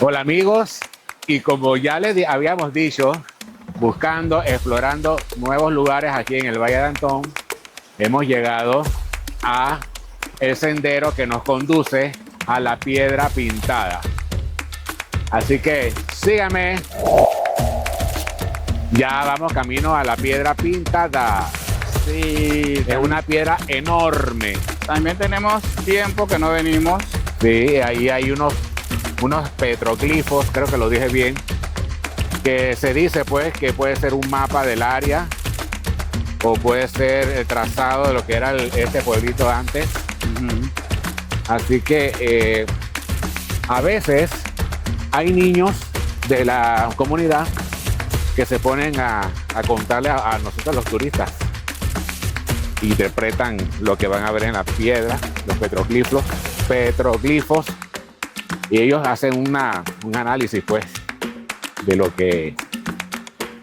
Hola amigos, y como ya les habíamos dicho, buscando, explorando nuevos lugares aquí en el Valle de Antón, hemos llegado a el sendero que nos conduce a la Piedra Pintada. Así que síganme, ya vamos camino a la Piedra Pintada. Sí, Es una piedra enorme. también tenemos tiempo que no venimos. Sí, ahí hay unos petroglifos, creo que lo dije bien, que se dice pues que puede ser un mapa del área o puede ser el trazado de lo que era este pueblito antes. Así que a veces hay niños de la comunidad que se ponen a contarle a nosotros los turistas. Interpretan lo que van a ver en la piedra, los petroglifos, y ellos hacen un análisis pues de lo que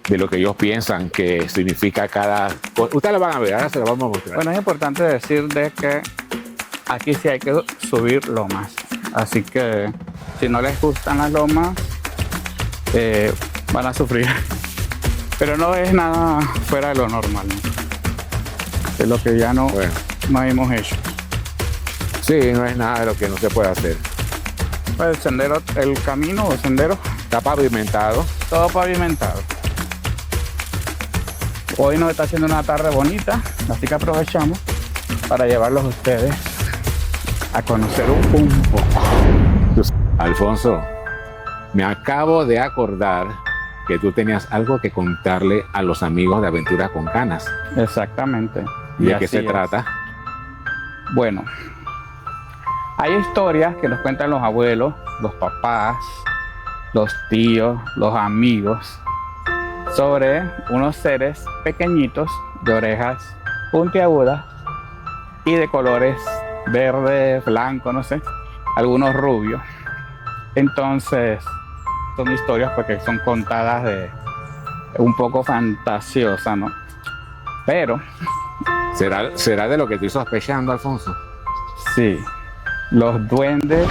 ellos piensan que significa cada cosa. Ustedes lo van a ver, ahora se lo vamos a mostrar. Bueno, es importante decir de que aquí sí hay que subir lomas. Así que si no les gustan las lomas, van a sufrir. Pero no es nada fuera de lo normal, ¿no? Es lo que ya no hemos hecho. Sí, no es nada de lo que no se puede hacer. Pues el sendero, el camino o sendero, Está pavimentado. todo pavimentado. Hoy nos está haciendo una tarde bonita, así que aprovechamos para llevarlos a ustedes a conocer un poco. Alfonso, me acabo de acordar que tú tenías algo que contarle a los amigos de Aventuras con Canas. Exactamente. ¿Y de qué así se es. trata? Bueno, hay historias que nos cuentan los abuelos, los papás, los tíos, los amigos, sobre unos seres pequeñitos de orejas puntiagudas y de colores verde, blanco, no sé, algunos rubios. Entonces, son historias porque son contadas de un poco fantasiosas, ¿no? Pero ¿Será de lo que estoy sospechando, Alfonso? sí, los duendes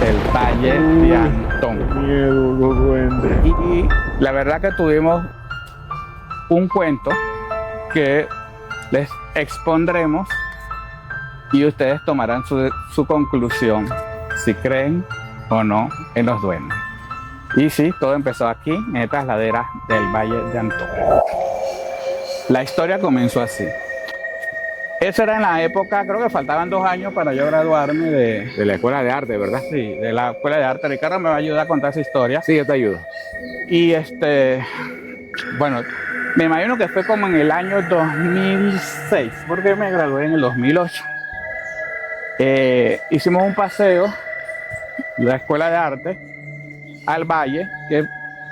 del Valle de Antón. Miedo, los duendes. Y la verdad que tuvimos un cuento que les expondremos y ustedes tomarán su conclusión, si creen o no en los duendes. Y sí, todo empezó aquí, en estas laderas del Valle de Antón. La historia comenzó así. Eso era en la época, creo que faltaban 2 años para yo graduarme De la escuela de arte, ¿verdad? sí, de la Escuela de Arte. Ricardo me va a ayudar a contar esa historia. Sí, yo te ayudo. Y bueno, me imagino que fue como en el año 2006, porque me gradué en el 2008. Hicimos un paseo de la Escuela de Arte al valle, que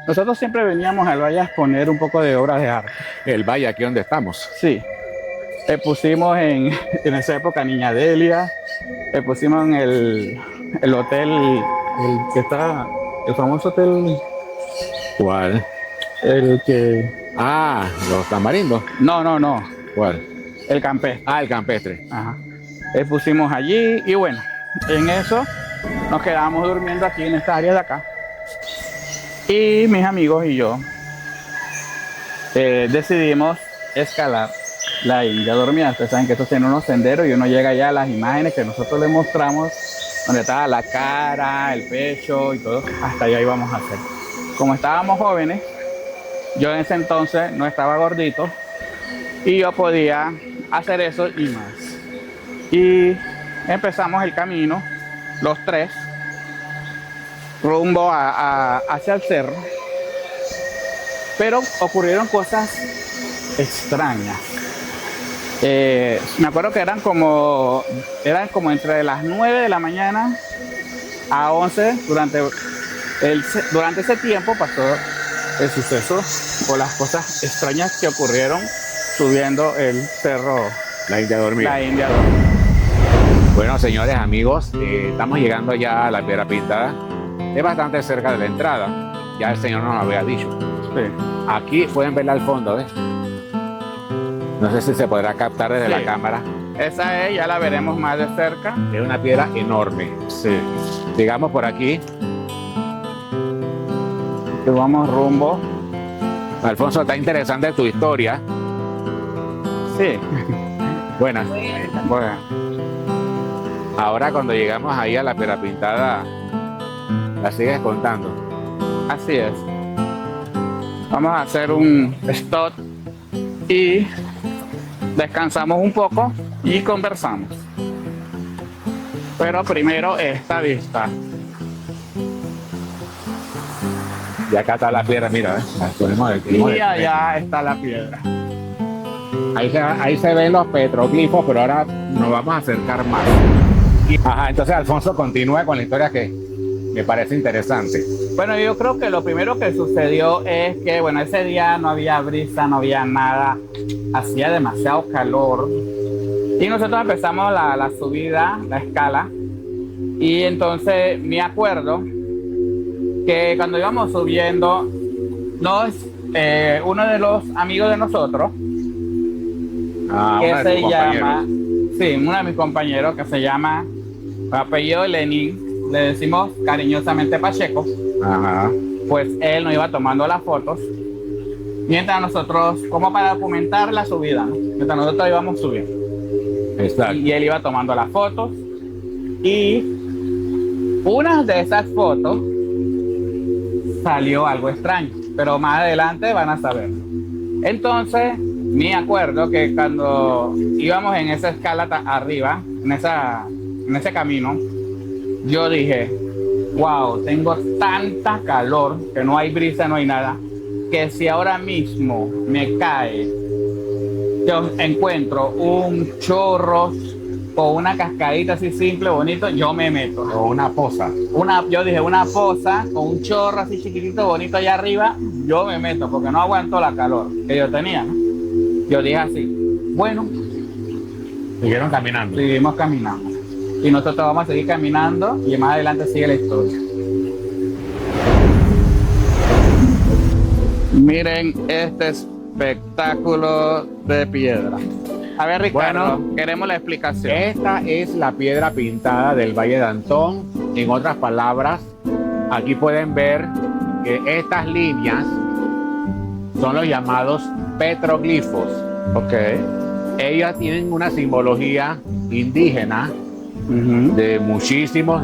nosotros siempre veníamos al valle a exponer un poco de obras de arte. El valle aquí donde estamos. Sí, pusimos en esa época Niña Delia, pusimos en el hotel, el que está, el famoso hotel, ¿Cuál? el que... Ah, los tamarindos. No, ¿Cuál? el campestre. Ah, el campestre. Ajá. Pusimos allí y bueno, en eso nos quedamos durmiendo aquí en esta área de acá. Y mis amigos y yo decidimos escalar la India Dormida. Ustedes saben que esto tiene unos senderos y uno llega ya a las imágenes que nosotros le mostramos, donde estaba la cara, el pecho y todo. Hasta allá íbamos a hacer. Como estábamos jóvenes, yo en ese entonces no estaba gordito y yo podía hacer eso y más. Y empezamos el camino, los tres, rumbo hacia el cerro. Pero ocurrieron cosas extrañas. Me acuerdo que eran como entre las 9 de la mañana a 11. Durante ese tiempo pasó el suceso o las cosas extrañas que ocurrieron subiendo el cerro La India Dormida. La India Dormida. Bueno, señores, amigos, estamos llegando ya a la Piedra Pintada. Es bastante cerca de la entrada. Ya el señor nos lo había dicho. Sí. Aquí pueden verla al fondo, ¿ves? No sé si se podrá captar desde Sí. la cámara. Esa ya la veremos más de cerca. Es una piedra enorme. Sí. Sigamos por aquí. Y vamos rumbo. Alfonso, está interesante tu historia. Sí. Buena. Bueno, Ahora cuando llegamos ahí a la Piedra Pintada, la sigues contando. así es. Vamos a hacer un stop y descansamos un poco y conversamos. Pero primero esta vista. Y acá está la piedra, mira, Y allá está la piedra. ahí se ven los petroglifos, pero ahora nos vamos a acercar más. Ajá, entonces Alfonso continúa con la historia que me parece interesante. Bueno, yo creo que lo primero que sucedió es que, bueno, ese día no había brisa, no había nada, hacía demasiado calor. Y nosotros empezamos la subida, la escala. Y entonces me acuerdo que cuando íbamos subiendo, uno de los amigos de nosotros, que uno de se tus llama, compañeros. sí, uno de mis compañeros que se llama, apellido Lenin, le decimos cariñosamente Pacheco, Ajá. pues él nos iba tomando las fotos, mientras nosotros, como para documentar la subida, ¿no? Mientras nosotros íbamos subiendo. Exacto. Y él iba tomando las fotos, y una de esas fotos salió algo extraño, pero más adelante van a saberlo. Entonces, me acuerdo que cuando íbamos en esa escala arriba, en ese camino, yo dije, wow, tengo tanta calor que no hay brisa, no hay nada, que si ahora mismo me cae, yo encuentro un chorro o una cascadita así simple, bonito, yo me meto. O una poza. Yo dije, una poza con un chorro así chiquitito, bonito allá arriba, yo me meto porque no aguanto la calor que yo tenía, ¿no? Yo dije así, bueno, Siguieron caminando. seguimos caminando. Y nosotros vamos a seguir caminando y más adelante sigue la historia. Miren este espectáculo de piedra. A ver, Ricardo, Bueno, queremos la explicación. Esta es la piedra pintada del Valle de Antón. En otras palabras, aquí pueden ver que estas líneas son los llamados petroglifos. Ok. Ellas tienen una simbología indígena Ujú. de muchísimos,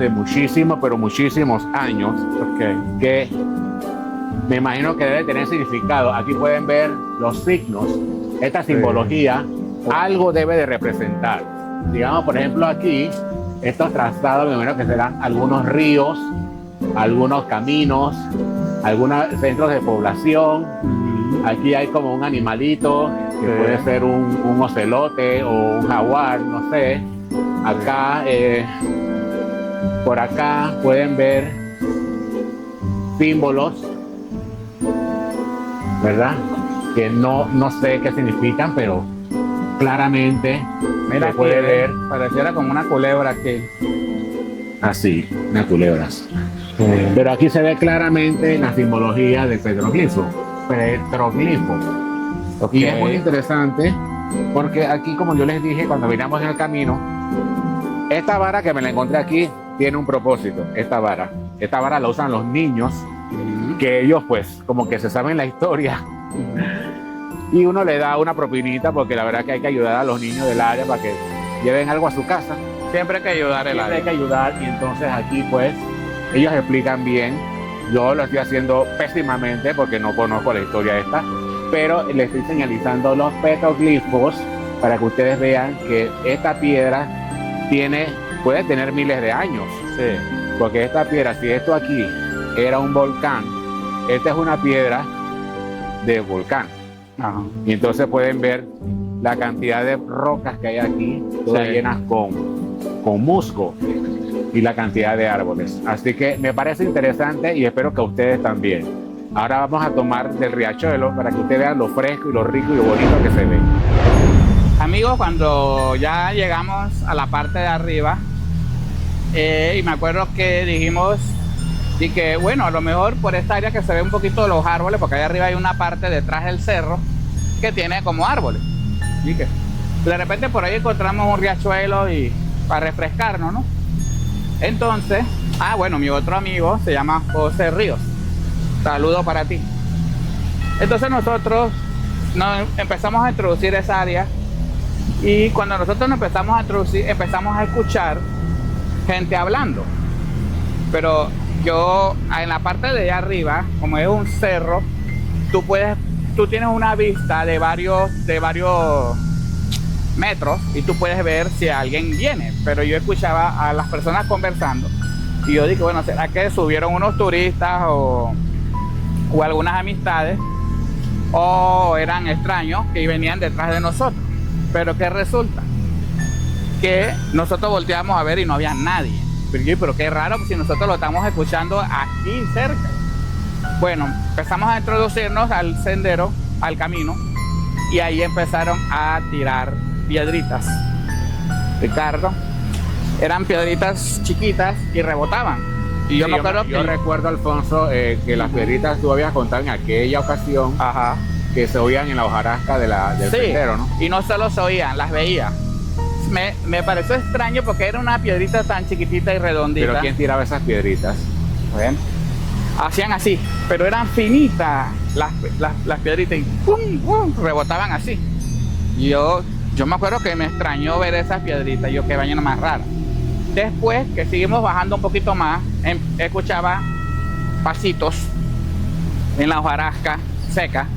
pero muchísimos años, Ok. que me imagino que debe tener significado. Aquí pueden ver los signos. Esta simbología algo debe de representar. Digamos, por ejemplo, aquí, estos trazados, me imagino que serán algunos ríos, algunos caminos, algunos centros de población. Aquí hay como un animalito, que puede ser un ocelote o un jaguar, no sé. Acá, por acá pueden ver símbolos, ¿verdad? Que no sé qué significan, pero claramente Mira, se puede aquí, ver pareciera como una culebra aquí. así, unas culebras. Pero aquí se ve claramente la simbología del petroglifo. Ok. Y es muy interesante porque aquí, como yo les dije cuando veníamos en el camino, esta vara que me la encontré aquí tiene un propósito. Esta vara la usan los niños, que ellos pues como que se saben la historia. Y uno le da una propinita porque la verdad que hay que ayudar a los niños del área para que lleven algo a su casa. Siempre hay que ayudar el Siempre hay área. que ayudar, y entonces aquí pues ellos explican bien. Yo lo estoy haciendo pésimamente porque no conozco la historia esta, pero les estoy señalizando los petroglifos para que ustedes vean que esta piedra puede tener miles de años. Sí. Porque esta piedra, si esto aquí era un volcán, esta es una piedra de volcán. Ajá. Y entonces pueden ver la cantidad de rocas que hay aquí, todas Sí. llenas con musgo, y la cantidad de árboles. Así que me parece interesante y espero que a ustedes también. Ahora vamos a tomar del riachuelo para que ustedes vean lo fresco y lo rico y lo bonito que se ve. Amigos, cuando ya llegamos a la parte de arriba, y me acuerdo que dijimos y que bueno, a lo mejor por esta área que se ve un poquito los árboles, porque allá arriba hay una parte detrás del cerro que tiene como árboles. Y que de repente por ahí encontramos un riachuelo y para refrescarnos, ¿no? Entonces, bueno, mi otro amigo se llama José Ríos. Saludo para ti. Entonces nosotros nos empezamos a introducir esa área y cuando nosotros nos empezamos a introducir, empezamos a escuchar gente hablando. Pero yo, en la parte de allá arriba, como es un cerro, tú tienes una vista de varios metros y tú puedes ver si alguien viene. Pero yo escuchaba a las personas conversando y yo dije, bueno, ¿será que subieron unos turistas o algunas amistades o eran extraños que venían detrás de nosotros? Pero ¿qué resulta? Que nosotros volteamos a ver y no había nadie. Pero qué raro, si nosotros lo estamos escuchando aquí cerca. Bueno, empezamos a introducirnos al sendero, al camino, y ahí empezaron a tirar piedritas. Ricardo, eran piedritas chiquitas y rebotaban. Y yo Sí, me acuerdo yo recuerdo, Alfonso, que las piedritas tú habías contado en aquella ocasión Ajá. que se oían en la hojarasca del Sí, sendero, ¿no? y no solo se oían, las veía. Me pareció extraño porque era una piedrita tan chiquitita y redondita. Pero ¿quién tiraba esas piedritas? Bueno, hacían así, pero eran finitas las piedritas y ¡pum, pum! Rebotaban así. Y yo me acuerdo que me extrañó ver esas piedritas, yo qué vaina más rara. Después que seguimos bajando un poquito más, escuchaba pasitos en la hojarasca seca,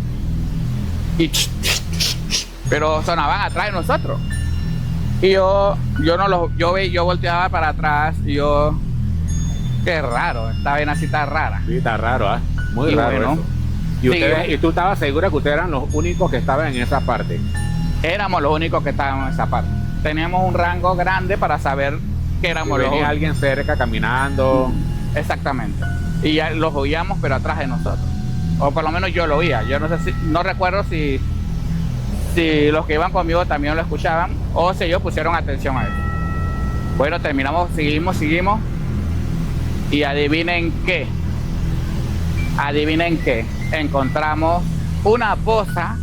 pero sonaban atrás de nosotros. Y yo volteaba para atrás y yo, qué raro, esta vaina así está rara. Sí, está raro, ¿ah? Muy Y raro bueno, eso. ¿Y tú estabas segura que ustedes eran los únicos que estaban en esa parte? Éramos los únicos que estábamos en esa parte. Teníamos un rango grande para saber que éramos los Venía únicos. alguien cerca caminando. Exactamente. Y ya los oíamos, pero atrás de nosotros. O por lo menos yo lo oía. Yo no recuerdo si los que iban conmigo también lo escuchaban o si ellos pusieron atención a eso. Bueno, terminamos, seguimos. Y adivinen qué. Encontramos una poza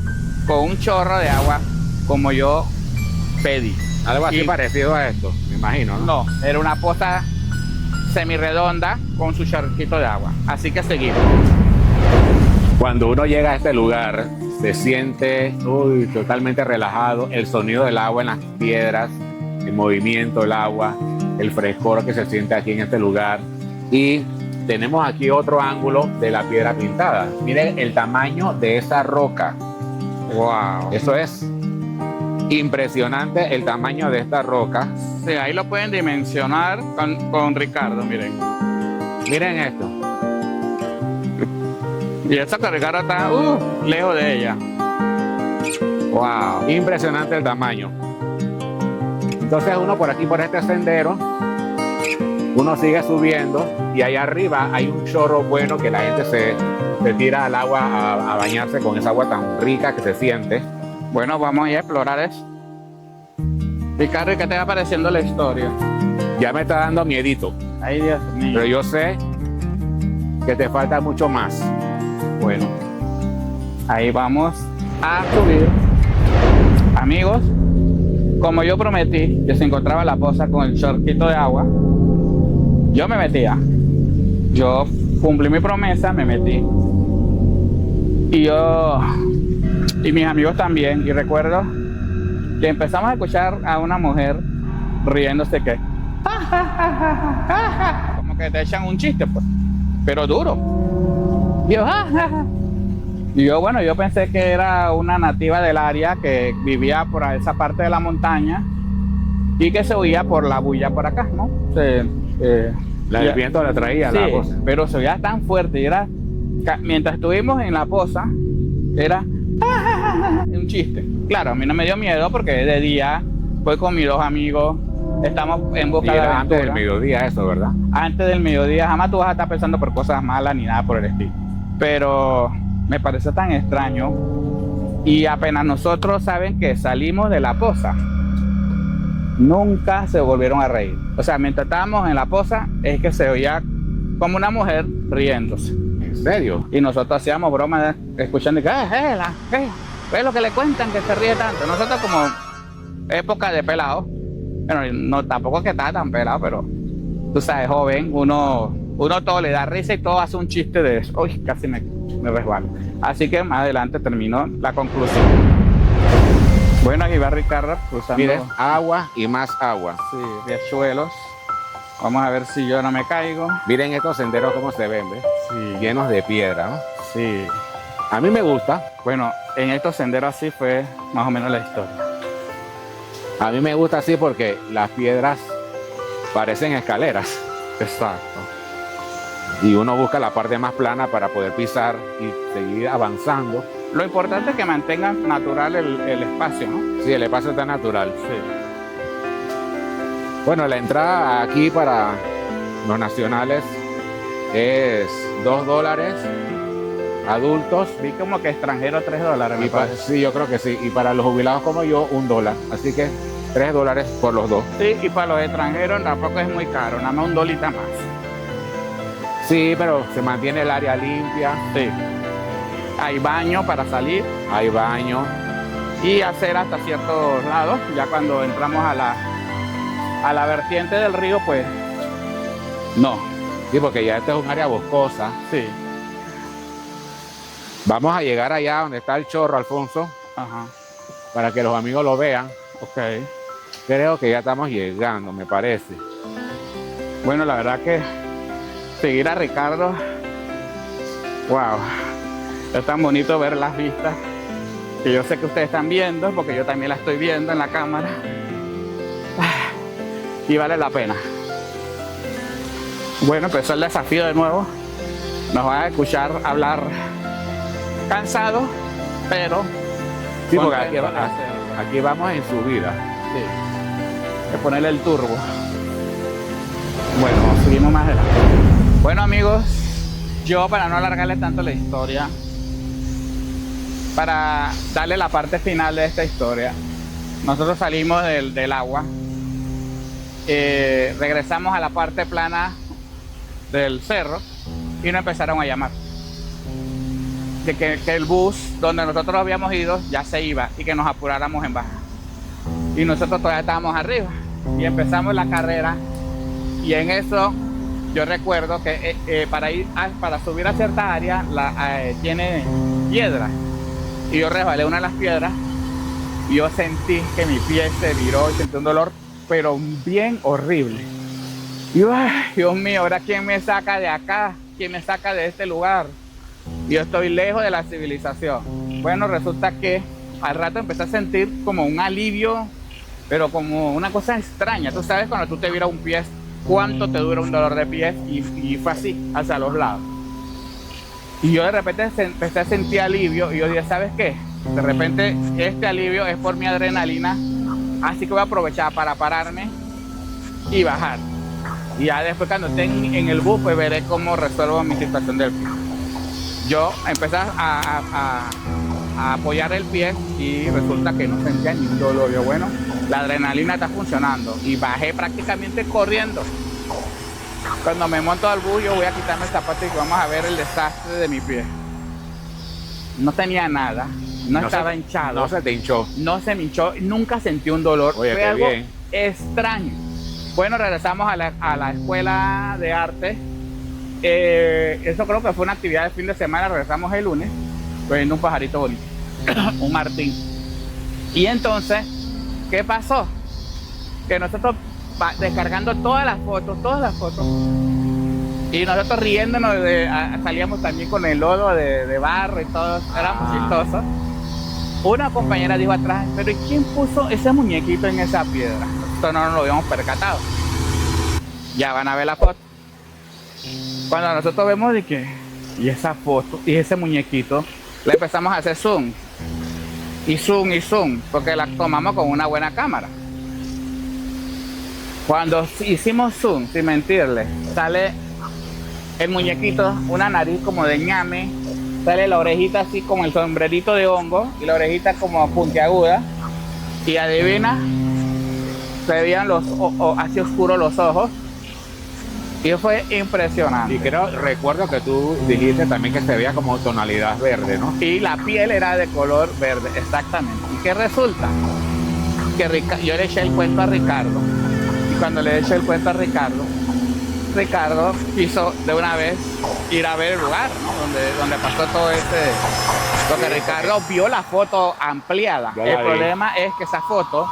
con un chorro de agua como yo pedí. Algo así Y- parecido a esto, me imagino, ¿no? No, era una poza semirredonda con su charquito de agua. Así que seguimos. Cuando uno llega a este lugar, se siente totalmente relajado, el sonido del agua en las piedras, el movimiento del agua, el frescor que se siente aquí en este lugar. Y tenemos aquí otro ángulo de la piedra pintada. Miren el tamaño de esa roca. Wow. Eso es impresionante, el tamaño de esta roca. Sí, ahí lo pueden dimensionar con Ricardo, miren. Miren esto. Y eso que Ricardo está lejos de ella. Wow, impresionante el tamaño. Entonces uno por aquí, por este sendero, uno sigue subiendo y allá arriba hay un chorro bueno que la gente se tira al agua a bañarse con esa agua tan rica que se siente. Bueno, vamos a ir a explorar eso. Ricardo, ¿y qué te va pareciendo la historia? Ya me está dando miedito, Ay, Dios mío. pero yo sé que te falta mucho más. Bueno, ahí vamos a subir. Amigos, como yo prometí que se encontraba la poza con el chorquito de agua, yo me metía. Yo cumplí mi promesa, me metí. Y mis amigos también. Y recuerdo que empezamos a escuchar a una mujer riéndose que como que te echan un chiste, pues, pero duro. Y yo, bueno, yo pensé que era una nativa del área que vivía por esa parte de la montaña y que se oía por la bulla por acá, ¿no? El viento la traía, sí, la voz. pero se oía tan fuerte y era, mientras estuvimos en la poza, era un chiste. Claro, a mí no me dio miedo porque de día voy con mis dos amigos, estamos en Y busca de era antes aventura. del mediodía eso, ¿verdad? Antes del mediodía, jamás tú vas a estar pensando por cosas malas ni nada por el estilo. Pero me parece tan extraño. Y apenas nosotros saben que salimos de la poza, nunca se volvieron a reír. O sea, mientras estábamos en la poza, es que se oía como una mujer riéndose. ¿En serio? Y nosotros hacíamos bromas escuchando que, ¿qué es lo que le cuentan que se ríe tanto? Nosotros como época de pelado, bueno, no, tampoco es que estaba tan pelado, pero tú sabes, joven, uno uno todo le da risa y todo hace un chiste de eso. Uy, casi me resbalo. Así que más adelante termino la conclusión. Bueno, aquí va Ricardo cruzando. Miren, agua y más agua. Sí, riachuelos. Vamos a ver si yo no me caigo. Miren estos senderos cómo se ven, ¿ves? Sí, Llenos de piedra, ¿no? sí. A mí me gusta. Bueno, en estos senderos así fue más o menos la historia. A mí me gusta así porque las piedras parecen escaleras. Exacto. Y uno busca la parte más plana para poder pisar y seguir avanzando. Lo importante es que mantengan natural el espacio, ¿no? Sí, el espacio está natural. Sí. Bueno, la entrada aquí para los nacionales es $2 adultos. Vi como que extranjero $3, me parece. Sí, yo creo que sí. Y para los jubilados como yo, $1. Así que $3 por los dos. Sí, y para los extranjeros tampoco es muy caro, nada más $1 más. Sí, pero se mantiene el área limpia. Sí. Hay baño para salir Hay baño. y hacer hasta ciertos lados. Ya cuando entramos a la vertiente del río, pues no. Sí, porque ya esta es un área boscosa. Sí. Vamos a llegar allá donde está el chorro, Alfonso, Ajá. para que los amigos lo vean. Ok. Creo que ya estamos llegando, me parece. Bueno, la verdad que seguir a Ricardo, wow, es tan bonito ver las vistas que yo sé que ustedes están viendo, porque yo también la estoy viendo en la cámara. Y vale la pena. Bueno, empezó el desafío de nuevo. Nos van a escuchar hablar cansado, pero Sí, porque aquí, contentos de hacerlo. aquí vamos en subida. Sí. Hay que ponerle el turbo. Bueno, seguimos más adelante. Bueno, amigos, yo para no alargarle tanto la historia, para darle la parte final de esta historia, nosotros salimos del agua, regresamos a la parte plana del cerro y nos empezaron a llamar de que el bus donde nosotros habíamos ido ya se iba y que nos apuráramos en baja. Y nosotros todavía estábamos arriba y empezamos la carrera, y en eso yo recuerdo que para subir a cierta área tiene piedra, y yo resbalé una de las piedras y yo sentí que mi pie se viró y sentí un dolor pero bien horrible. Y yo, ay, Dios mío, ahora quién me saca de acá, quién me saca de este lugar. Yo estoy lejos de la civilización. Bueno, resulta que al rato empecé a sentir como un alivio, pero como una cosa extraña. Tú sabes, cuando tú te viras un pie, cuánto te dura un dolor de pies, y fue así, hacia los lados. Y yo de repente empecé a sentir alivio, y yo dije, ¿sabes qué? De repente este alivio es por mi adrenalina, así que voy a aprovechar para pararme y bajar. Y ya después, cuando esté en el bus, pues veré cómo resuelvo mi situación del pie. Yo empecé a apoyar el pie y resulta que no sentía ningún dolor. Yo, bueno, la adrenalina está funcionando, y bajé prácticamente corriendo. Cuando me monto al bus, yo voy a quitarme el zapato y vamos a ver el desastre de mi pie. No tenía nada, no estaba hinchado. No se te hinchó. No se me hinchó, nunca sentí un dolor. Oye, fue qué algo bien. extraño. Bueno, regresamos a la escuela de arte. Eso creo que fue una actividad de fin de semana. Regresamos el lunes, viendo un pajarito bonito, un martín. Y entonces, ¿qué pasó? Que nosotros descargando todas las fotos, y nosotros riéndonos, salíamos también con el lodo de barro y todo, éramos chistosos. Una compañera dijo atrás, pero ¿y quién puso ese muñequito en esa piedra? Nosotros no nos lo habíamos percatado. Ya van a ver la foto. Cuando nosotros vemos de que, y esa foto, y ese muñequito, le empezamos a hacer zoom, y zoom, porque la tomamos con una buena cámara. Cuando hicimos zoom, sin mentirle, sale el muñequito, una nariz como de ñame, sale la orejita así como el sombrerito de hongo, y la orejita como puntiaguda, y adivina, se veían así oscuros los ojos, y fue impresionante. Y recuerdo que tú dijiste también que se veía como tonalidad verde, ¿no? Y la piel era de color verde, exactamente. ¿Y qué resulta? Que yo le eché el cuento a Ricardo. Y cuando le eché el cuento a Ricardo, Ricardo quiso de una vez ir a ver el lugar, ¿no? donde pasó todo porque Ricardo vio la foto ampliada. Ya la El vi. problema es que esa foto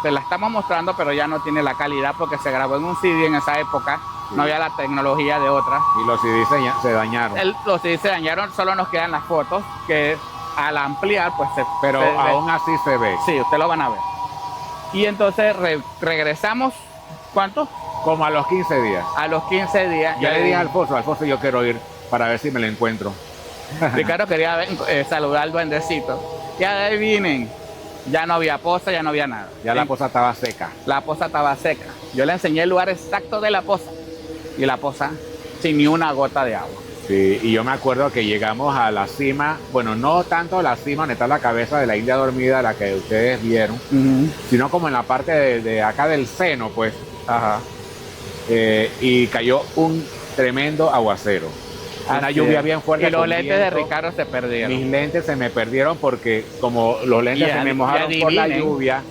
te la estamos mostrando, pero ya no tiene la calidad porque se grabó en un CD en esa época. Sí. No había la tecnología de otra. Y los CDs se dañaron. Los CDs se dañaron, solo nos quedan las fotos que al ampliar, pues Pero se ve. aún así se ve. Sí, ustedes lo van a ver. Y entonces regresamos, ¿cuánto? Como a los 15 días. A los 15 días. Ya le dije a Alfonso, yo quiero ir para ver si me lo encuentro. Ricardo quería saludar al duendecito. Y adivinen, ya no había poza, ya no había nada. Ya la poza estaba seca. La poza estaba seca. Yo le enseñé el lugar exacto de la poza. Y la poza sin ni una gota de agua. Sí, y yo me acuerdo que llegamos a la cima, bueno, no tanto la cima donde está la cabeza de la India dormida, la que ustedes vieron, sino como en la parte de acá del seno, pues. Ajá. Y cayó un tremendo aguacero. Una lluvia bien fuerte. Y los con lentes de viento. Ricardo se perdieron. Mis lentes se me perdieron porque como los lentes se me mojaron por la lluvia.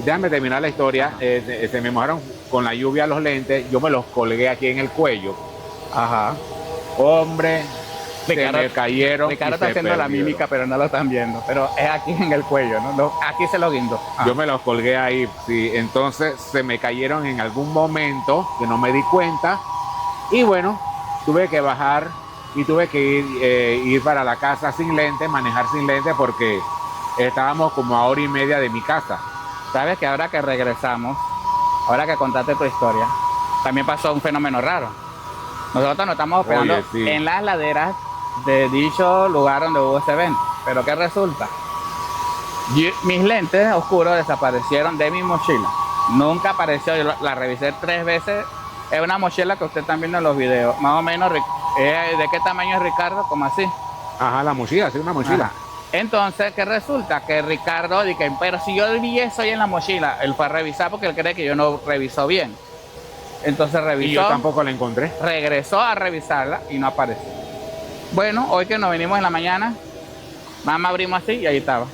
Déjame terminar la historia. Se me mojaron con la lluvia los lentes. Yo me los colgué aquí en el cuello. Ajá. Hombre, Ricardo, se me cayeron. Ricardo y está se haciendo la perdieron. mímica, pero no lo están viendo. Pero es aquí en el cuello, ¿no? Aquí se lo guindó. Yo me los colgué ahí. Sí. Entonces se me cayeron en algún momento que no me di cuenta. Y bueno, tuve que bajar y tuve que ir para la casa sin lente, manejar sin lente porque estábamos como a 1 hora y media de mi casa. Sabes que ahora que regresamos, ahora que contaste tu historia, también pasó un fenómeno raro. Nosotros nos estamos hospedando Oye, sí. en las laderas de dicho lugar donde hubo ese evento. Pero ¿qué resulta? Mis lentes oscuros desaparecieron de mi mochila. Nunca apareció, yo la revisé 3 veces. Es una mochila que usted están viendo en los videos. Más o menos, ¿de qué tamaño es Ricardo? Como así. Ajá, la mochila, sí, una mochila. Ajá. Entonces, ¿qué resulta? Que Ricardo dice, pero si yo vi eso ahí en la mochila, él fue a revisar porque él cree que yo no reviso bien. Entonces revisó. Y yo tampoco la encontré. Regresó a revisarla y no apareció. Bueno, hoy que nos venimos en la mañana, nada más abrimos así y ahí estaba.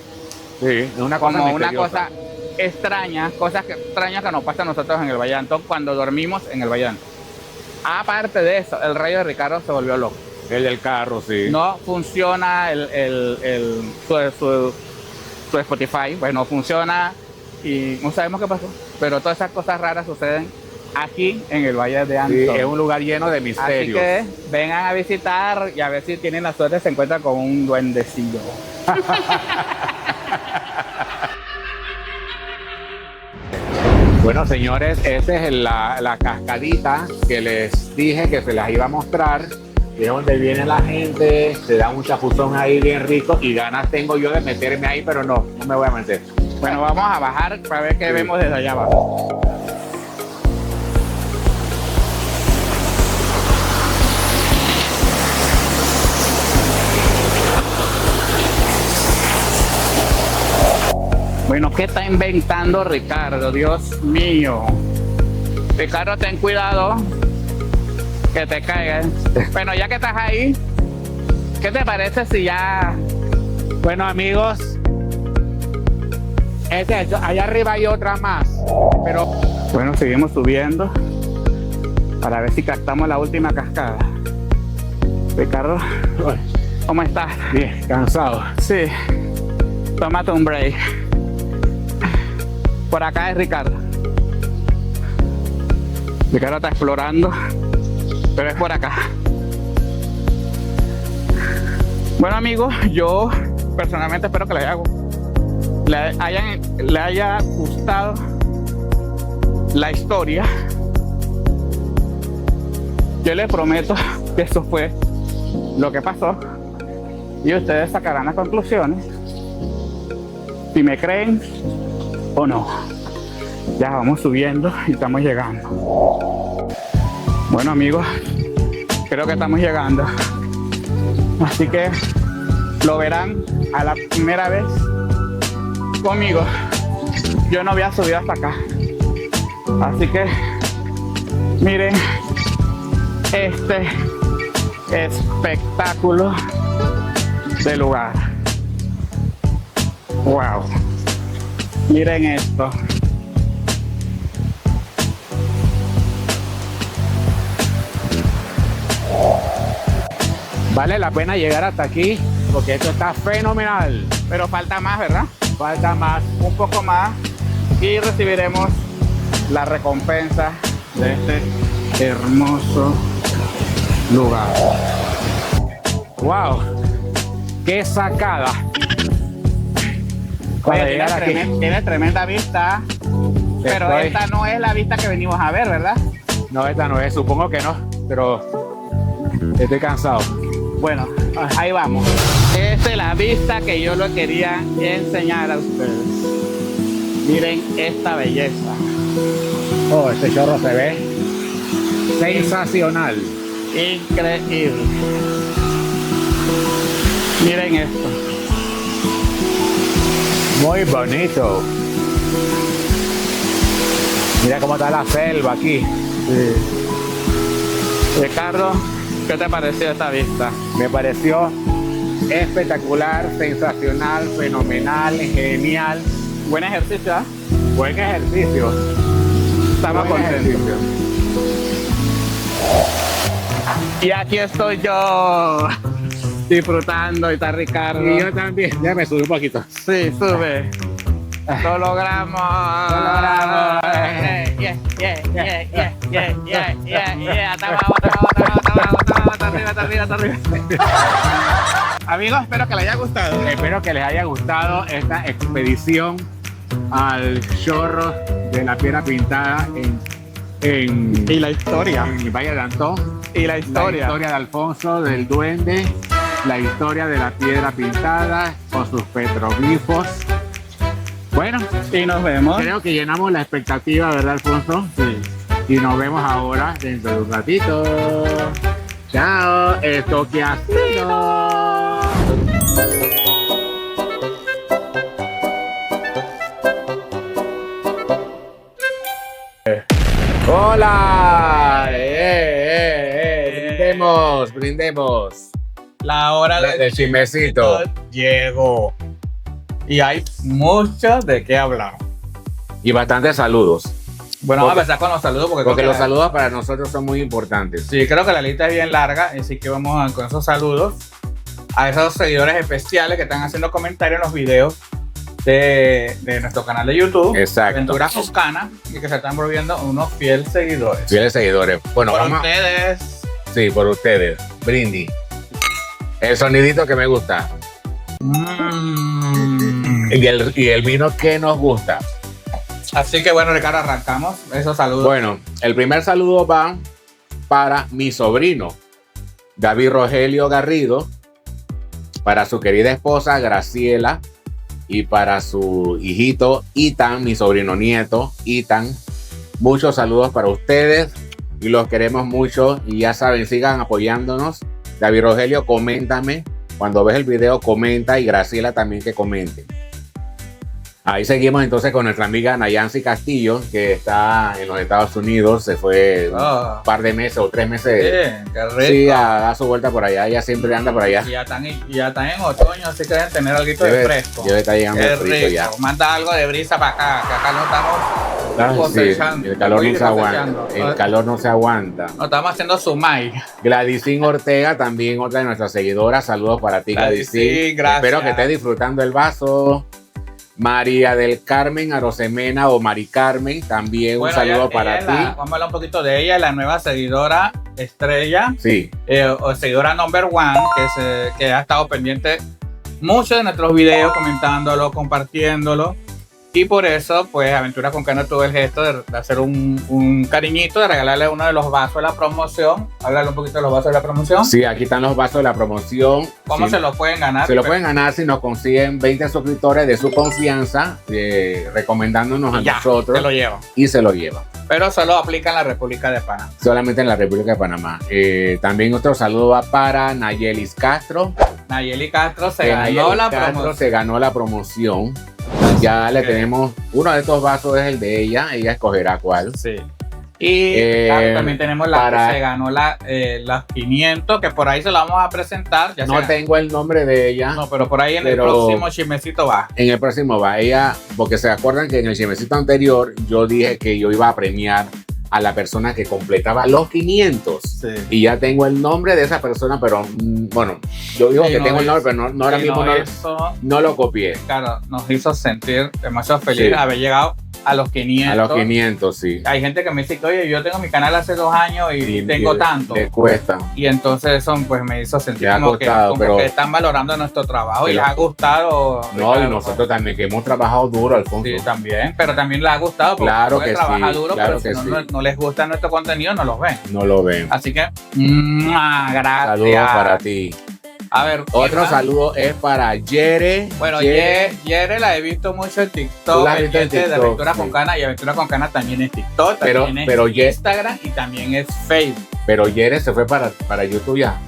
Sí, es una cosa Como una misteriosa. cosa extraña, extrañas que nos pasa a nosotros en el Vallanto cuando dormimos en el Vallanto. Aparte de eso, el rayo de Ricardo se volvió loco. El del carro, sí. No funciona su Spotify, pues no funciona y no sabemos qué pasó. Pero todas esas cosas raras suceden aquí en el Valle de Sí, Antón. es un lugar lleno de Así misterios. que vengan a visitar y a ver si tienen la suerte de se encuentran con un duendecillo. Bueno, señores, esta es la cascadita que les dije que se las iba a mostrar. Es donde viene la gente, se da un chapuzón ahí bien rico y ganas tengo yo de meterme ahí, pero no me voy a meter. Bueno, vamos a bajar para ver qué Sí. vemos desde allá abajo. Bueno, ¿qué está inventando Ricardo? Dios mío. Ricardo, ten cuidado que te caigas. Bueno, ya que estás ahí, ¿qué te parece si ya... Bueno, amigos, allá arriba hay otra más, pero Bueno, seguimos subiendo para ver si captamos la última cascada. Ricardo, ¿cómo estás? bien, cansado. Sí, tómate un break. Por acá es Ricardo. Ricardo está explorando, pero es por acá. Bueno, amigos, yo personalmente espero que le haya gustado la historia. Yo les prometo que eso fue lo que pasó y ustedes sacarán las conclusiones si me creen o no. Ya vamos subiendo y estamos llegando. Bueno, amigos, creo que estamos llegando, así que lo verán a la primera vez conmigo. Yo no había subido hasta acá, así que miren este espectáculo de lugar. Wow, miren esto. Vale la pena llegar hasta aquí porque esto está fenomenal. Pero falta más, ¿verdad? Falta más. Un poco más y recibiremos la recompensa de este hermoso lugar. ¡Wow! ¡Qué sacada! Para Oye, llegar aquí. tiene tremenda vista, pero Estoy- esta no es la vista que venimos a ver, ¿verdad? No, esta no es, supongo que no, pero estoy cansado. Bueno, ahí vamos. Esta es la vista que yo le quería enseñar a ustedes. Miren esta belleza. Oh, este chorro se ve sensacional. Increíble. Miren esto. Muy bonito. Mira cómo está la selva aquí. Ricardo, ¿qué te pareció esta vista? Me pareció espectacular, sensacional, fenomenal, genial. Buen ejercicio, ¿ah? Buen ejercicio. Estamos Buen contentos. ejercicio. Y aquí estoy yo disfrutando y está Ricardo. Y yo también. Ya me subí un poquito. Sí, sube. Lo logramos. Lo logramos. Yeah. Está arriba. Amigos, espero que les haya gustado. Espero que les haya gustado esta expedición al chorro de la Piedra Pintada en Y la historia. el Valle de Antón. Y la La historia. historia de Alfonso, del duende, la historia de la Piedra Pintada con sus petroglifos. Bueno, Y nos vemos. creo que llenamos la expectativa, ¿verdad, Alfonso? Sí. Y nos vemos ahora dentro de un ratito. Chao, esto que ha sido. Hola, brindemos. La hora Del chismecito. llegó. Y hay mucho de qué hablar. Y bastantes saludos, Bueno, vamos a empezar con los saludos porque porque creo los que saludos para nosotros son muy importantes. sí, creo que la lista es bien larga, así que vamos con esos saludos a esos seguidores especiales que están haciendo comentarios en los videos de nuestro canal de YouTube, Exacto. Aventuras Cuscanas, y que se están volviendo unos fieles seguidores. Fieles seguidores. Bueno, Por vamos. ustedes. Sí, por ustedes. Brindis. El sonidito que me gusta. Y el vino que nos gusta. Así que bueno, Ricardo, arrancamos esos saludos. Bueno, el primer saludo va para mi sobrino, David Rogelio Garrido, para su querida esposa Graciela y para su hijito Ethan, mi sobrino nieto Ethan. Muchos saludos para ustedes y los queremos mucho y ya saben, sigan apoyándonos. David Rogelio, coméntame. Cuando ves el video, comenta, y Graciela también que comente. Ahí seguimos entonces con nuestra amiga Nayansi Castillo, que está en los Estados Unidos. Se fue un par de meses o 3 meses. Bien, qué rico. Sí, a dar su vuelta por allá. Ella siempre anda por allá. Y ya están en otoño, así que deben tener algo de fresco. Debe estar llegando Qué el frío rico. ya. Manda algo de brisa para acá, que acá no estamos Ah, sí, cosechando. el calor no se aguanta. Cosechando. El calor no se aguanta. No estamos haciendo sumay. Gladysín Ortega, también otra de nuestras seguidoras. Saludos para ti, Gladysín, Gladysín. gracias. Espero que estés disfrutando el vaso. María del Carmen Arosemena o Mari Carmen, también un saludo para ti. Vamos a hablar un poquito de ella, la nueva seguidora estrella, Sí, o seguidora number one, que ha estado pendiente mucho de nuestros videos, comentándolo, compartiéndolo. Y por eso, pues, Aventuras Cuscanas tuvo el gesto de hacer un cariñito, de regalarle uno de los vasos de la promoción. Háblale un poquito de los vasos de la promoción. sí, aquí están los vasos de la promoción. ¿Cómo Sí, se los pueden ganar? se lo pueden ganar si nos consiguen 20 suscriptores de su confianza, recomendándonos a Ya, nosotros, se lo llevo. y se lo llevan. Pero solo aplica en la República de Panamá. Solamente en la República de Panamá. También otro saludo va para Nayelis Castro. Nayeli Castro se que ganó Nayelis la Castro promoción. se ganó la promoción. Ya le Ok. tenemos, uno de estos vasos es el de ella escogerá cuál. Sí. Y claro, también tenemos la que se ganó las 500, que por ahí se la vamos a presentar. Ya No se- tengo el nombre de ella. No, pero por ahí en pero- el próximo chismecito va. En el próximo va ella, porque se acuerdan que en el chismecito anterior yo dije que yo iba a premiar a la persona que completaba los 500. Sí. Y ya tengo el nombre de esa persona, pero bueno, yo digo Sí, que no tengo el es- nombre, pero no ahora Sí, mismo no, eso, no lo copié. claro, nos hizo sentir demasiado feliz Sí. haber llegado a los 500. A los 500, sí. Hay gente que me dice que, oye, yo tengo mi canal hace 2 años y tengo tanto. Le cuesta. Y entonces eso pues me hizo sentir Le ha como, costado, como pero- que están valorando nuestro trabajo y Pero- les ha gustado. No, y Ricardo. nosotros también, que hemos trabajado duro, Alfonso. Sí, también, pero también les ha gustado porque Claro uno que trabaja sí, duro, claro pero si que no, sí. no les gusta nuestro contenido, no los ven. No lo ven. Así que, gracias. Saludos para ti. A ver, Otro ¿quién va? saludo es para Yere. Bueno, Yere la he visto mucho en Tú TikTok, la has visto en pendiente de TikTok, Aventura sí. con Cana, y Aventura con Cana también es TikTok, Pero- también pero es Instagram y también es Facebook. Pero Yere se fue para YouTube ya.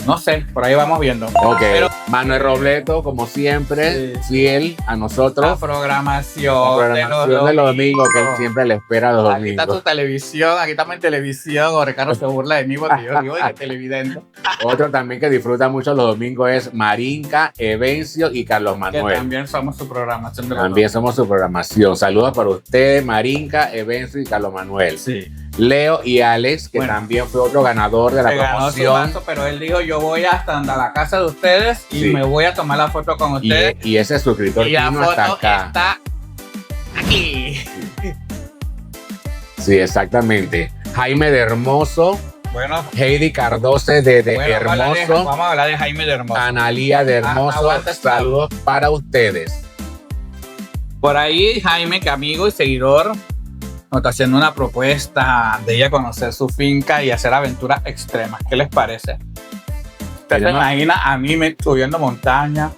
No sé, por ahí vamos viendo. Ok. Pero- Manuel Robleto, como siempre, Sí. fiel a La nosotros. programación, La programación de los domingos, que él siempre le espera los Aquí está tu domingos. televisión, aquí estamos en televisión, o Ricardo se burla de mí porque yo digo que televidente. Otro también que disfruta mucho los domingos es Marinka, Evencio y Carlos Que Manuel. también somos su programación de los También somos su programación. Saludos para ustedes, Marinka, Evencio y Carlos Manuel. Sí. Leo y Alex, que Bueno. también fue otro ganador de la Se ganó su promoción. vaso, pero él dijo, yo voy hasta la casa de ustedes y Sí. me voy a tomar la foto con ustedes. Y ese suscriptor Y la vino foto hasta acá. está aquí. Sí, exactamente. Jaime de Hermoso, Bueno, Heidi Cardoce de bueno, Hermoso, vamos a hablar de Jaime de Hermoso. Analía de Hermoso. aguanta, Saludos para ustedes. Por ahí Jaime, que amigo y seguidor, nos está haciendo una propuesta de ella conocer su finca y hacer aventuras extremas. ¿Qué les parece? ¿Usted se Ella no- imagina a mí subiendo montaña,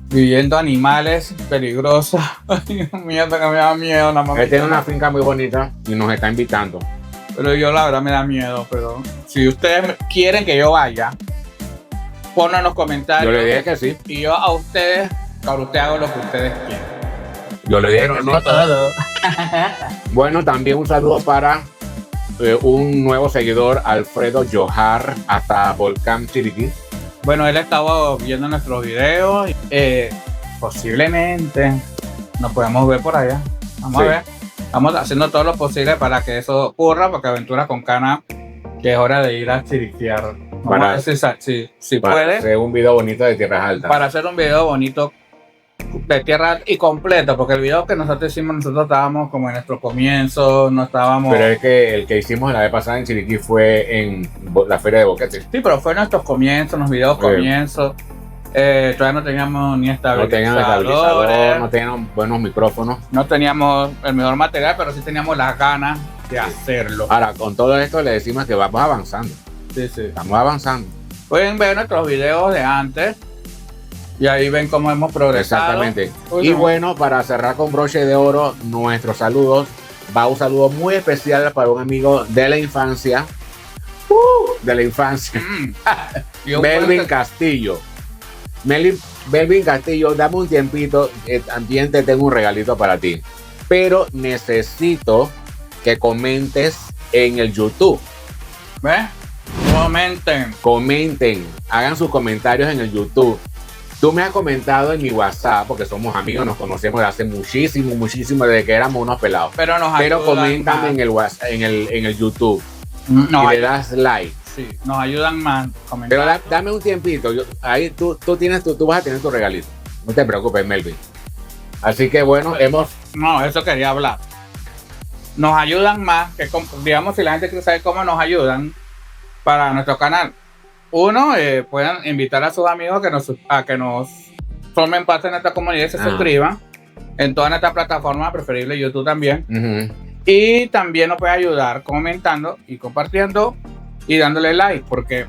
viviendo animales peligrosos? Ay, Dios mío, hasta que me da miedo. La mamá. Él tiene una finca muy bonita y nos está invitando. Pero yo la verdad me da miedo. Pero si ustedes quieren que yo vaya, ponlo en los comentarios. Yo le dije que sí. Y yo a ustedes, para ustedes hago lo que ustedes quieran. Yo le dije que sí. todo. Bueno, también un saludo para un nuevo seguidor, Alfredo Johar, hasta Volcán Chiriquí. Bueno, él estaba viendo nuestros videos. Posiblemente nos podemos ver por allá. Vamos Sí. a ver. Estamos haciendo todo lo posible para que eso ocurra, porque Aventura con Cana, que es hora de ir a chiriquear. Vamos Para- a ver si Para puede. hacer un video bonito de Tierras Altas. Para hacer un video bonito de tierra y completo, porque el video que nosotros hicimos, nosotros estábamos como en nuestro comienzo, no estábamos... Pero es que el que hicimos la vez pasada en Chiriquí fue en la feria de Boquete. Sí, pero fue nuestros comienzos, los videos Sí. comienzos. Todavía no teníamos ni No tenían estabilizador, no tenían buenos micrófonos. no teníamos el mejor material, pero sí teníamos las ganas de hacerlo. Ahora, con todo esto le decimos que vamos avanzando. Sí, sí. Estamos avanzando. Pueden ver nuestros videos de antes y ahí ven cómo hemos progresado. Exactamente. Uy, Y no. bueno, para cerrar con broche de oro, nuestros saludos. Va un saludo muy especial para un amigo de la infancia. De la infancia. Y un Melvin fuerte- Castillo. Melvin Castillo, dame un tiempito. También te tengo un regalito para ti. Pero necesito que comentes en el YouTube. ¿Ves? Comenten. Comenten, hagan sus comentarios en el YouTube. Tú me has comentado en mi WhatsApp, porque somos amigos, nos conocemos de hace muchísimo, desde que éramos unos pelados. Pero nos Pero ayudan coméntame más. en el WhatsApp, en el YouTube Nos y le ayudan- das like. sí, nos ayudan más. Pero Comentar. dame un tiempito. Ahí tú vas a tener tu regalito. No te preocupes, Melvin. Así que bueno, No, eso quería hablar. Nos ayudan más, digamos, si la gente quiere saber cómo nos ayudan para nuestro canal. Uno, pueden invitar a sus amigos a que nos formen parte de nuestra comunidad y se suscriban en todas nuestras plataformas, preferible YouTube también. ujú. Y también nos puede ayudar comentando y compartiendo y dándole like, porque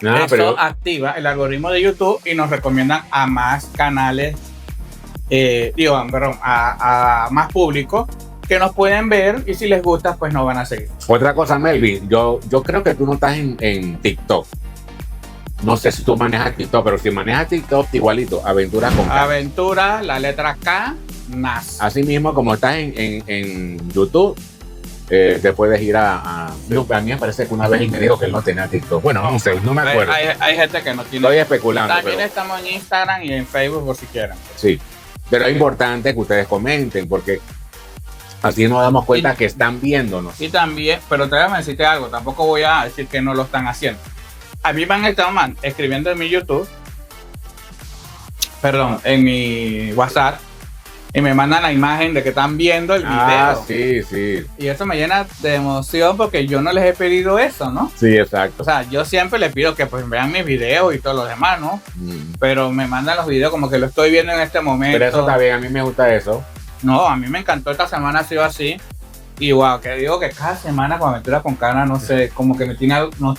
Ah, eso pero activa el algoritmo de YouTube y nos recomiendan a más canales, a más público que nos pueden ver, y si les gusta, pues nos van a seguir. otra cosa, Melvin, yo creo que tú no estás en TikTok. No sé si tú manejas TikTok, pero si manejas TikTok, igualito, Aventura con K. Aventura, la letra K, NAS. Así mismo como estás en YouTube, te puedes ir a mí me parece que una vez él me dijo que él no tenía TikTok. Bueno, no sé, no me acuerdo. Hay gente que no tiene. Estoy especulando, También pero estamos en Instagram y en Facebook por si quieren. sí. Pero es importante que ustedes comenten, porque Así nos damos cuenta que están viéndonos. Y también, pero te voy a decirte algo, tampoco voy a decir que no lo están haciendo. A mí me han estado escribiendo en mi YouTube, perdón, en mi WhatsApp, y me mandan la imagen de que están viendo el video. Ah, sí, sí. Y eso me llena de emoción porque yo no les he pedido eso, ¿no? Sí, exacto. O sea, yo siempre les pido que pues vean mis videos y todo lo demás, ¿no? Pero me mandan los videos como que lo estoy viendo en este momento. Pero eso está bien, a mí me gusta eso. No, a mí me encantó, esta semana ha sido así. Y wow, que digo que cada semana con Aventuras con Cana, no sé, como que nos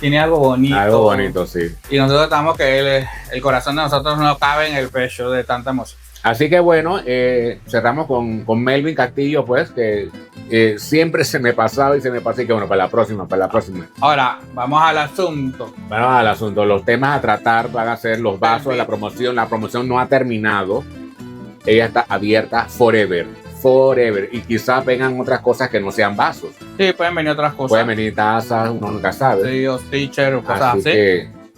tiene algo bonito. Algo bonito, sí. Y nosotros estamos que el corazón de nosotros no cabe en el pecho de tanta emoción. Así que bueno, cerramos con Melvin Castillo, pues, que siempre se me pasaba y se me pasa y que bueno, para la próxima. Ahora, vamos al asunto. Bueno, al asunto, los temas a tratar van a ser los vasos de la promoción no ha terminado, ella está abierta forever, y quizás vengan otras cosas que no sean vasos. Sí, pueden venir otras cosas. Pueden venir tazas, uno nunca sabe. Sí, o teacher o cosas así.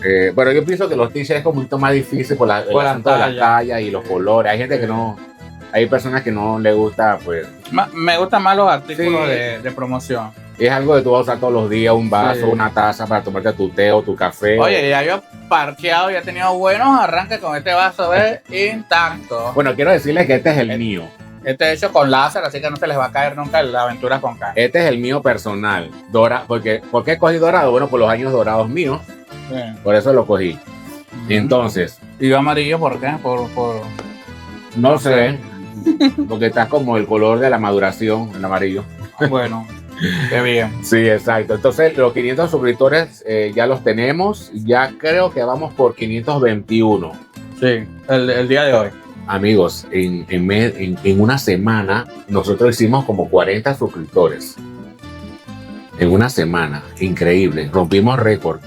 Que, bueno, yo pienso que los t-shirts es como un poquito más difícil por el asunto de las tallas y los colores. Hay gente que no, hay personas que no le gusta, pues. Me gustan más los artículos Sí. de promoción. Es algo que tú vas a usar todos los días, un vaso, Sí. una taza para tomarte tu té o tu café. Oye, ya yo parqueado y he tenido buenos arranques con este vaso, ¿ves? Intacto. Bueno, quiero decirles que este es el mío. Este hecho con láser, así que no se les va a caer nunca la aventura con Cana. Este es el mío personal. ¿Por qué cogí dorado? Bueno, por los años dorados míos. Sí. Por eso lo cogí. Entonces, ¿Y yo amarillo por qué? no sé, porque está como el color de la maduración, el amarillo. Bueno, qué bien. Sí, exacto. Entonces, los 500 suscriptores ya los tenemos. Ya creo que vamos por 521. Sí, el día de hoy. Amigos, en una semana nosotros hicimos como 40 suscriptores. En una semana, increíble. Rompimos récord.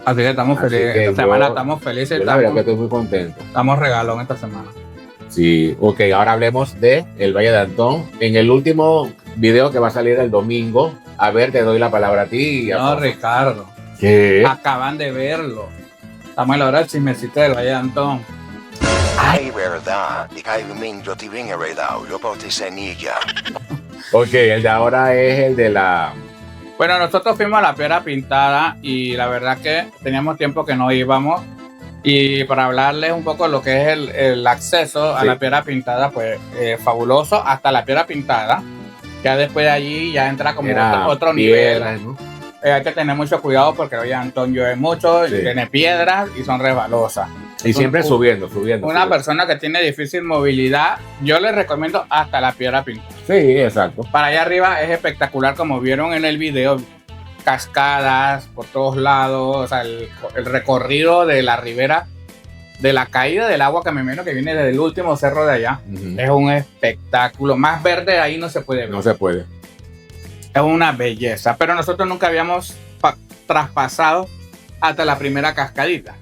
Así que estamos Así felices. que Esta semana estamos felices. Yo la verdad que estoy muy contento. Estamos regalón esta semana. Sí, ok, ahora hablemos de el Valle de Antón. En el último video que va a salir el domingo, a ver, te doy la palabra a ti. No, Ricardo. ¿Qué? Acaban de verlo. Estamos en la hora del chismecito del Valle de Antón. Ay, verdad. Ay, yo te bien heredado. Yo bauticé niña. Ok, el de ahora es el de la... Bueno, nosotros fuimos a la Piedra Pintada y la verdad que teníamos tiempo que no íbamos. Y para hablarles un poco de lo que es el acceso a Sí. la Piedra Pintada, pues fabuloso, hasta la Piedra Pintada. Ya después de allí ya entra como Era otro nivel. piedras, ¿no? Hay que tener mucho cuidado porque hoy Antón llueve mucho, Sí. y tiene piedras y son resbalosas. Y siempre subiendo. Una persona que tiene difícil movilidad, yo les recomiendo hasta la Piedra Pintada. Sí, exacto. Para allá arriba es espectacular, como vieron en el video, cascadas por todos lados, o sea, el recorrido de la ribera, de la caída del agua que me imagino que viene desde el último cerro de allá. Ujú. Es un espectáculo, más verde ahí no se puede ver. No se puede. Es una belleza, pero nosotros nunca habíamos traspasado hasta la primera cascadita.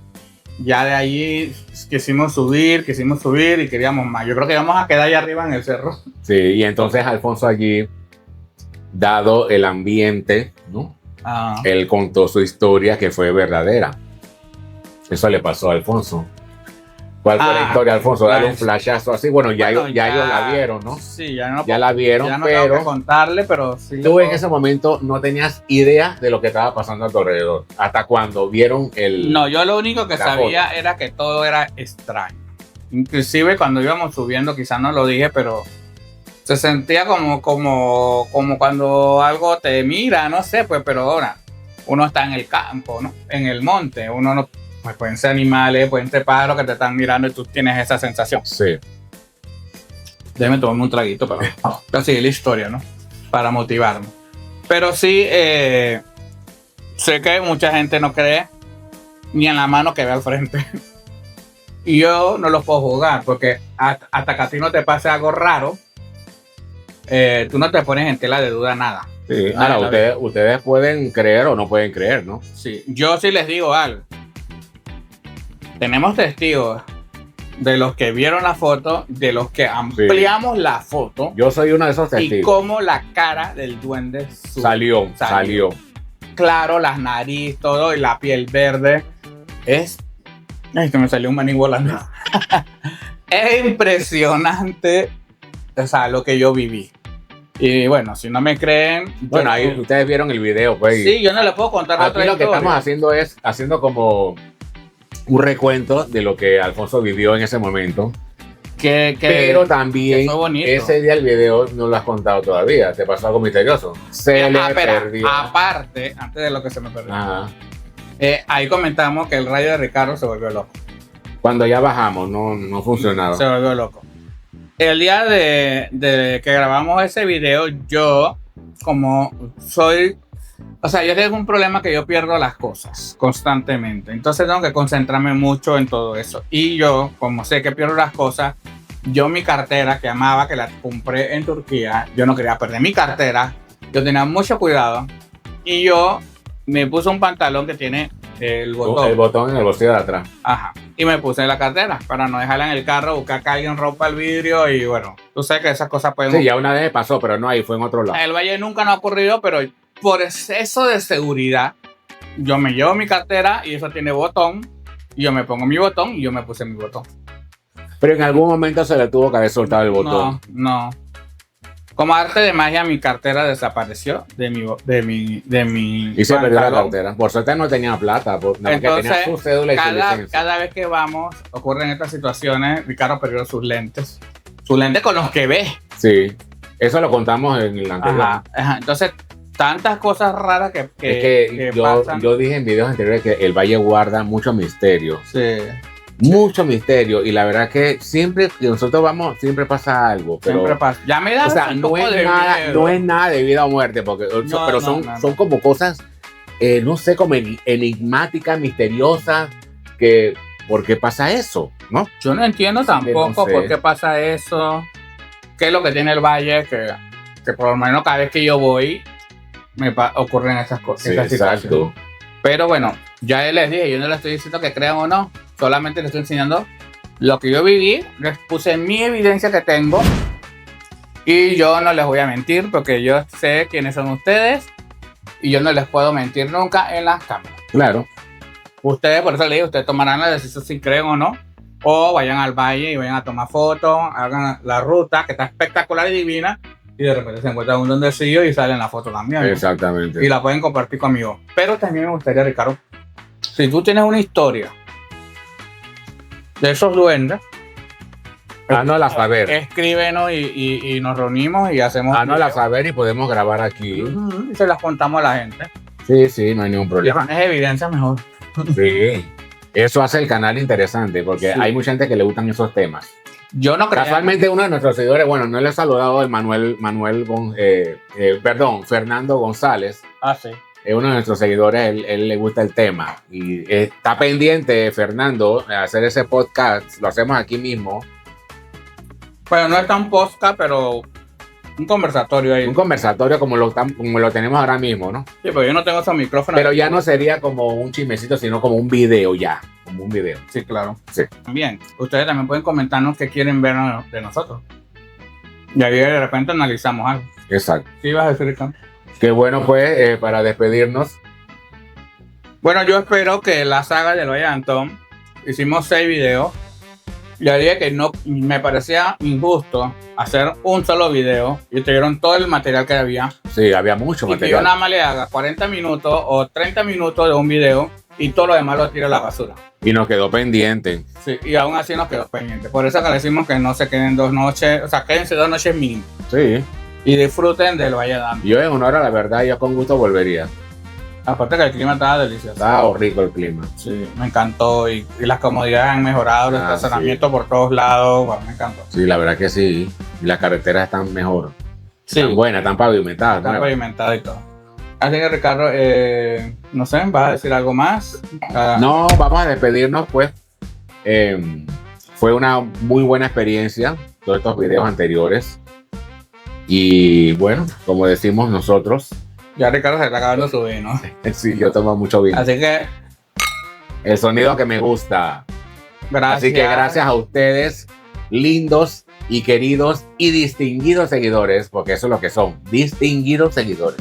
Ya de ahí quisimos subir y queríamos más. Yo creo que íbamos a quedar allá arriba en el cerro. Sí, y entonces Alfonso allí, dado el ambiente, ¿no? Ah, Él contó su historia que fue verdadera. Eso le pasó a Alfonso. ¿Cuál fue la historia, Alfonso? Dale un flashazo así. Bueno, ya ellos la vieron, ¿no? Sí, ya no, Ya la vieron, ya no tengo que pero contarle, pero sí. tú en ese momento no tenías idea de lo que estaba pasando a tu alrededor. Hasta cuando vieron el... No, yo lo único que la sabía era que todo era extraño. Inclusive cuando íbamos subiendo, quizás no lo dije, pero se sentía como cuando algo te mira, no sé, pues, pero ahora uno está en el campo, ¿no? En el monte, uno no, pues pueden ser animales, pueden ser pájaros que te están mirando y tú tienes esa sensación. Sí. Déjame tomarme un traguito para seguir la historia, ¿no? Para motivarme. Pero sí, sé que mucha gente no cree ni en la mano que ve al frente. Y yo no los puedo jugar porque hasta que a ti no te pase algo raro, tú no te pones en tela de duda nada. Sí. Nada, Ahora, ustedes pueden creer o no pueden creer, ¿no? Sí, yo sí les digo algo. Tenemos testigos de los que vieron la foto, de los que ampliamos la foto Yo soy uno de esos y testigos. cómo la cara del duende Salió. Claro, las nariz, todo, y la piel verde. Es... Ay, que me salió un maní volando. Es impresionante, o sea, lo que yo viví. Y bueno, si no me creen... Bueno, ahí ustedes vieron el video, pues. Sí, yo no les puedo contar aquí otra lo que historia. estamos haciendo es haciendo como un recuento de lo que Alfonso vivió en ese momento. Pero también que fue bonito. ese día el video no lo has contado todavía. Te pasó algo misterioso. Se le perdió. Aparte, antes de lo que se me perdió. Ajá. Ahí comentamos que el radio de Ricardo se volvió loco. Cuando ya bajamos, no funcionaba. Se volvió loco. El día de que grabamos ese video, yo, como soy... O sea, yo tengo un problema que yo pierdo las cosas constantemente. Entonces tengo que concentrarme mucho en todo eso. Y yo, como sé que pierdo las cosas, yo mi cartera, que amaba, que la compré en Turquía, yo no quería perder mi cartera. Yo tenía mucho cuidado. Y yo me puse un pantalón que tiene el botón. El botón en el bolsillo de atrás. Ajá. Y me puse en la cartera para no dejarla en el carro, buscar que alguien rompa el vidrio y bueno, tú sabes que esas cosas pueden... Sí, ya una vez pasó, pero no ahí, fue en otro lado. En el Valle nunca nos ha ocurrido, pero por exceso de seguridad, yo me llevo mi cartera y eso tiene botón, y yo me pongo mi botón y yo me puse mi botón. Pero en algún momento se le tuvo que haber soltado el botón. No. Como arte de magia, mi cartera desapareció de mi Y se perdió la pantalón. cartera. Por suerte no tenía plata, nada más que Entonces, tenía su cédula y su licencia. cada vez que vamos, ocurren estas situaciones. Ricardo perdió sus lentes con los que ve. Sí, eso lo contamos en el anterior. Ajá. Entonces, tantas cosas raras que Es que pasan. yo dije en videos anteriores que el Valle guarda mucho misterio. Sí. Mucho misterio. Y la verdad que siempre que nosotros vamos, siempre pasa algo. Pero, Siempre pasa. Ya me da o sea, un no poco es, de nada, miedo. no es nada de vida o muerte, porque, pero son como cosas, no sé, como enigmáticas, misteriosas, que ¿por qué pasa eso? ¿No? Yo no entiendo tampoco no sé. por qué pasa eso. ¿Qué es lo que tiene el Valle? Que por lo menos cada vez que yo voy, ocurren esas cosas. Sí, esas exacto. situaciones. Pero bueno, ya les dije, yo no les estoy diciendo que crean o no, solamente les estoy enseñando lo que yo viví, les puse mi evidencia que tengo y yo no les voy a mentir porque yo sé quiénes son ustedes y yo no les puedo mentir nunca en las cámaras. Claro. Ustedes, por eso les digo, ustedes tomarán la decisión si creen o no, o vayan al Valle y vayan a tomar fotos, hagan la ruta que está espectacular y divina y de repente se encuentran un duendecillo y salen la foto también. Exactamente. Y la pueden compartir conmigo. Pero también me gustaría, Ricardo, si tú tienes una historia de esos duendes, Hánosla saber. escríbenos y nos reunimos y hacemos... Hánosla saber y podemos grabar aquí. Y se las contamos a la gente. Sí, no hay ningún Y problema. con esa evidencia mejor. Sí. Eso hace el canal interesante porque Sí. hay mucha gente que le gustan esos temas. Yo no creo... Casualmente uno de nuestros seguidores, bueno, no le he saludado, Fernando González, Ah, sí. es uno de nuestros seguidores, él le gusta el tema y está pendiente, Fernando, de hacer ese podcast, lo hacemos aquí mismo, Bueno, no es tan podcast, pero un conversatorio ahí. un conversatorio como lo tenemos ahora mismo, ¿no? Sí, pero yo no tengo esos micrófonos. Pero ya no sería como un chismecito, sino como un video ya, como un video. Sí, claro. Sí. También, ustedes también pueden comentarnos qué quieren ver de nosotros. Y ahí de repente analizamos algo. Exacto. ¿Qué ibas a decir, Ricardo? Qué bueno, pues, para despedirnos. Bueno, yo espero que la saga del Valle de Antón, hicimos 6 videos. Ya dije que no me parecía injusto hacer un solo video y te dieron todo el material que había. Sí, había mucho Y que yo material. nada más le haga 40 minutos o 30 minutos de un video y todo lo demás lo tiro a la basura. Y nos quedó pendiente. Sí, y aún así nos quedó pendiente. Por eso que le decimos que no se queden 2 noches, o sea, quédense 2 noches mínimo. Sí. Y disfruten del Valle de Antón. Yo en honor a la verdad, yo con gusto volvería. Aparte que el clima estaba delicioso. Estaba rico el clima. Sí, me encantó y las comodidades han mejorado, el estacionamiento por todos lados, bueno, me encantó. Sí, la verdad que sí. Y las carreteras están mejor. Sí, Están buenas, están pavimentadas. está nuevas. pavimentado y todo. Así que Ricardo, no sé, ¿vas a decir algo más? No, vamos a despedirnos, pues. Fue una muy buena experiencia, todos estos videos anteriores. Y bueno, como decimos nosotros, Ya Ricardo se está acabando su vino. sí, yo tomo mucho vino. Así que, El sonido que me gusta. gracias. Así que gracias a ustedes, lindos y queridos y distinguidos seguidores, porque eso es lo que son, distinguidos seguidores.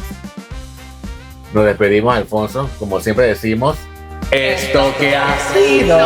Nos despedimos, Alfonso, como siempre decimos, esto que ha sido.